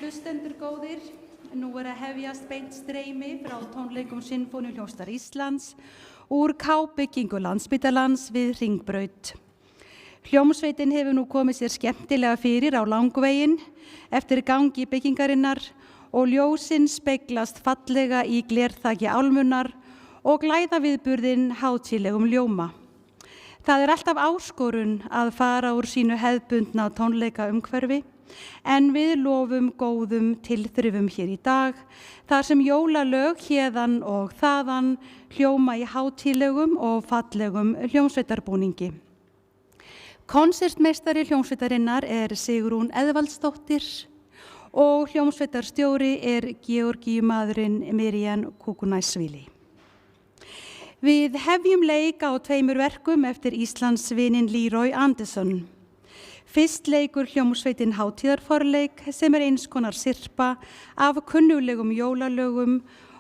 Hlustendur góðir, nú að hefjast beint streymi frá tónleikum Sinfóníuhljómsveitar Íslands úr K-byggingu Landspítalans við Hringbraut. Hljómsveitin hefur nú komið sér skemmtilega fyrir á langveginn eftir gangi byggingarinnar og ljósin speglast fallega í glerþaki álmunnar og glæða viðburðinn hátíðlegum ljóma. Það er alltaf áskorun að fara úr sínu hefðbundna tónleikaumhverfi, en við lofum góðum tilþrifum hér í dag, þar sem jólalög héðan og þaðan hljóma í hátíðlegum og fallegum hljómsveitarbúningi. Konsertmeistari hljómsveitarinnar er Sigrún Eðvaldsdóttir og hljómsveitarstjóri er Georgíumaðurinn Mirjam Kukunaishvili. Við hefjum leik á 2 verkum eftir Íslandsvininn Leroy Anderson. Fyrst leikur hljómsveitin hátíðarforleik sem er eins konar sirpa af kunnuglegum jólalögum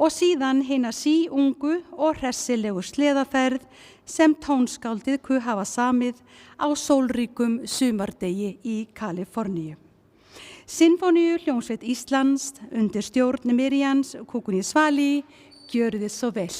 og síðan hina síungu og hressilegu sleðaferð sem tónskáldið hafa samið á sólríkum sumardegi í Kaliforníu. Sinfóníuhljómsveit Íslands undir stjórn Mirjams Kukunaishvili gjörið þið svo vel.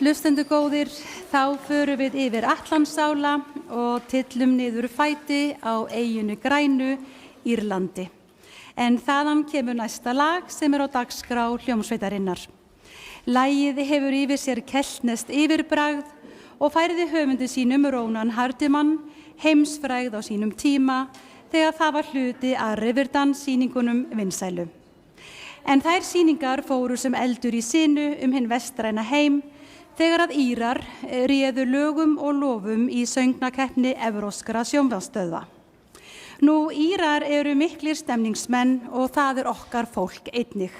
hlustendur góðir, þá förum við yfir Atlantsála og tyllum niður fæti á eyjunni grænu, Írlandi. En þaðan kemur næsta lag sem á dagskrá hljómsveitarinnar. Lagið hefur yfir sér keltneskt yfirbragð og færði höfundi sínum Ronan Hardiman heimsfrægð á sínum tíma þegar það var hluti að Riverdance-sýningunum vinsælu. En þær sýningar fóru sem eldur í sinu hinn vestræna heim þegar að Írar réðu lögum og lofum í söngnakeppni evrópskra sjónvarpsstöðva. Nú, Írar eru miklir stemningsmenn og það okkar fólk einnig.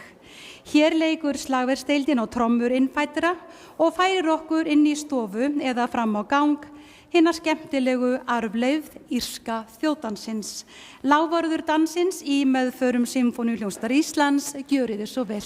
Hér leikur slagverksdeildin á trommur innfæddra og færir okkur inn í stofu eða fram á gang hinna skemmtilegu arfleifð írska þjóðdansins. Lágvörður dansins í meðförum Sinfóníuhljómsveitar Íslands, gjörið þið svo vel.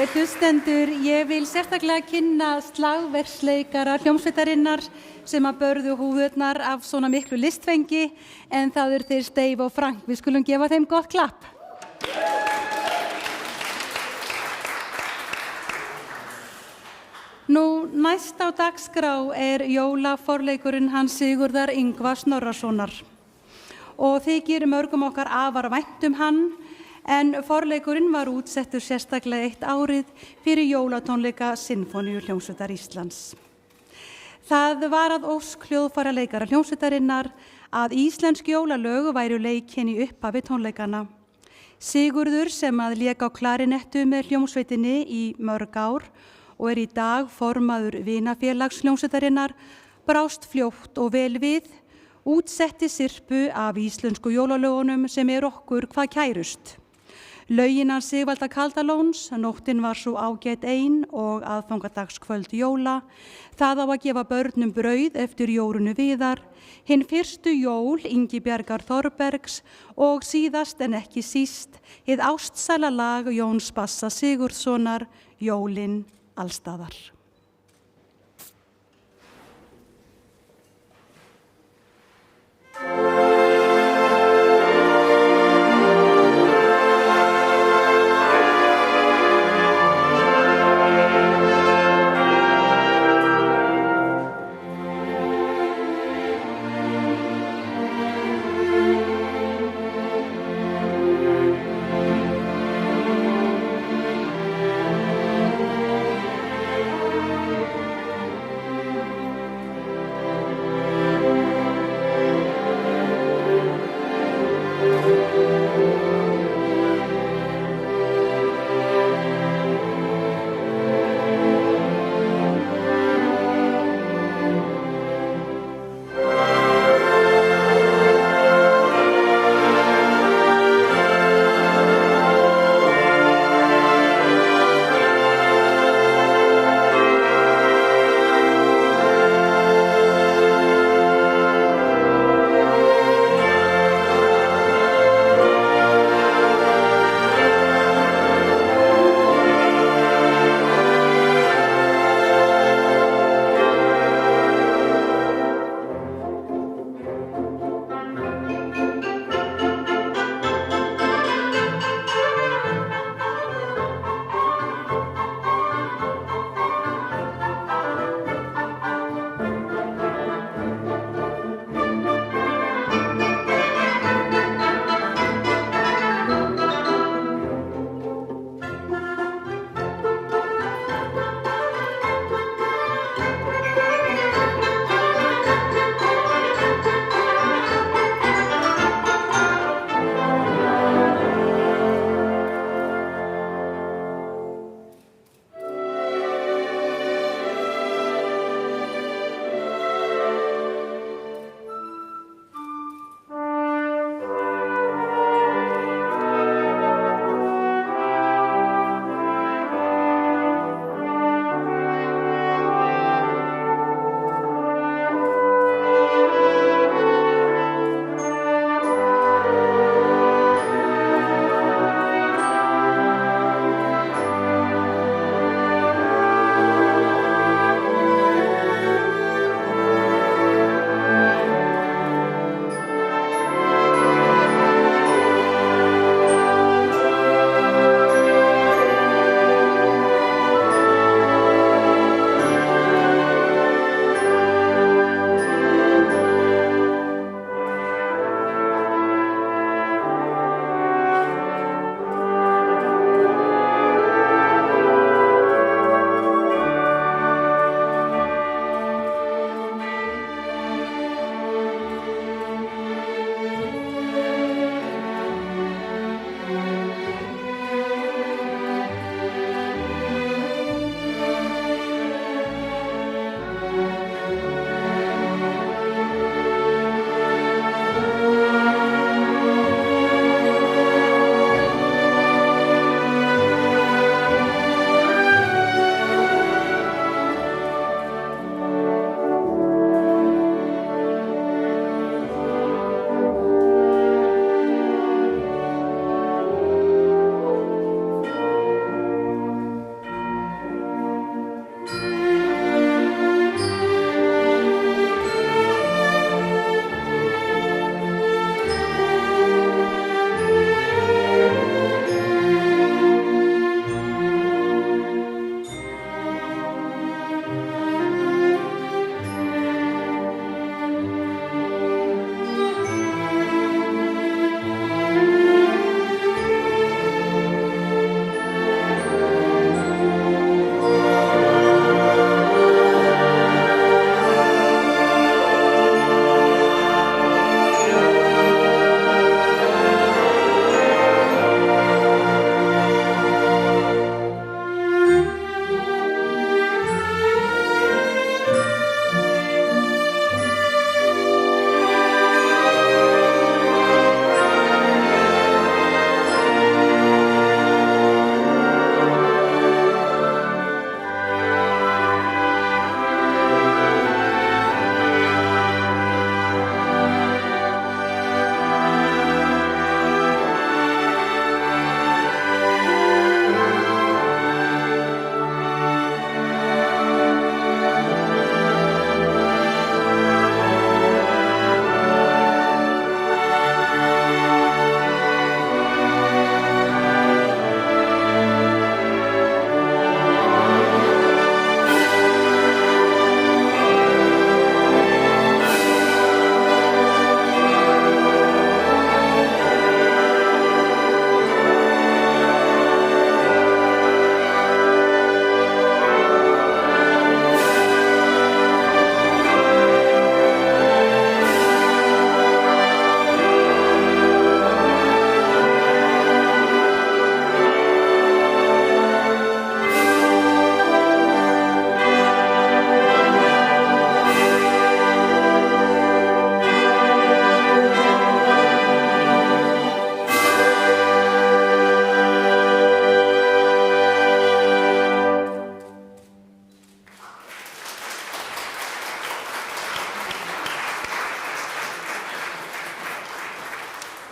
Hlustendur, ég vil sérstaklega kynna slagverksleikara hljómsveitarinnar sem að börðu húðurnar af svona miklu listfengi, en það þeir Steve og Frank. Við skulum gefa þeim gott klapp. Nú, næst á dagskrá jólaforleikurinn hans Sigurðar Yngva Snorrasonar og þykir mörgum okkar afar vænt hann, en forleikurinn var útsettur sérstaklega eitt árið fyrir jólatónleika Sinfóníuhljómsveitar Íslands. Það var að ósk hljóðfæraleikara hljómsveitarinnar að íslensk jólalög væru leikin í upphafi tónleikana. Sigurður, sem að lék á klarinettu með hljómsveitinni í mörg ár og í dag formaður vinafélags hljómsveitarinnar, brást fljótt og vel við, útsetti syrpu af íslensku jólalögunum sem okkur hvað kærust. Lögin hans Sigvalda Kaldalóns, Nóttin var svo ágæt ein og Aðfangadagskvöld jóla, Það á að gefa börnum brauð eftir Jórunu Viðar, Hinn fyrstu jól Ingibjargar Þorbergs og síðast en ekki síst hið ástsæla lag Jóns Bassa Sigurðssonar, Jólin allstaðar.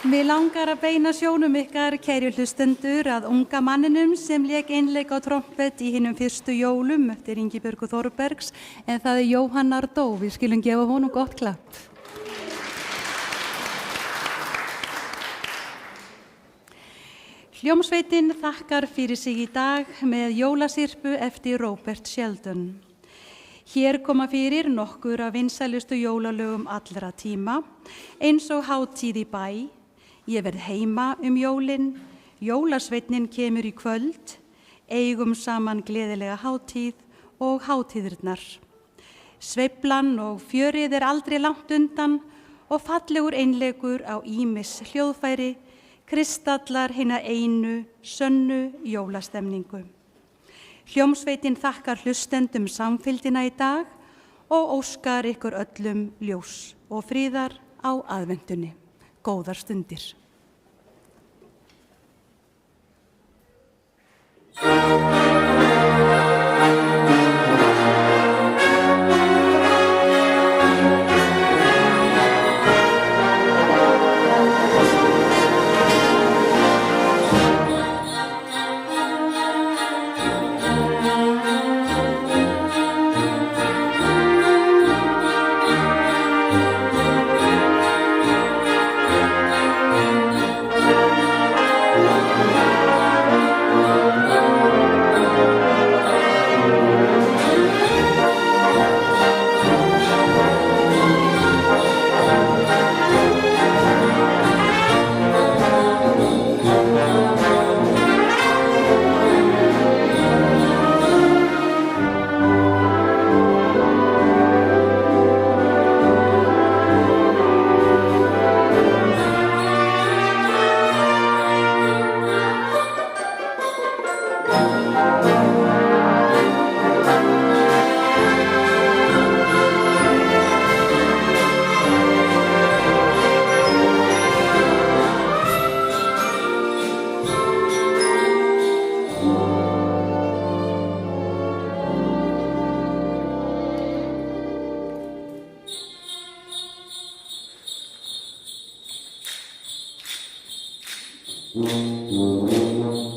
Mig langar að beina sjónum ykkar, kæri hlustendur, að unga manninum sem lék einleik á trompet í hinum fyrstu jólum eftir Ingibjörgu Þorbergs, en það er Jóhann Ardó. Við skilum gefa honum gott klapp. Hljómsveitin þakkar fyrir sig í dag með jólasyrpu eftir Robert Sheldon. Hér koma fyrir nokkur af vinsælustu jólalögum allra tíma, eins og Hátíð í bæ, Ég verð heima jólin, Jólasveinninn kemur í kvöld, Eigum saman gleðilega hátíð og Hátíðirnar. Sveiflan og fjörið aldrei langt undan og fallegur einleikur á ýmis hljóðfæri, kristallar hina einu, sönnu jólastemningu. Hljómsveitin þakkar hlustendum samfylgdina í dag og óskar ykkur öllum ljós og fríðar á aðventunni. Góðar stundir. Mm-hmm.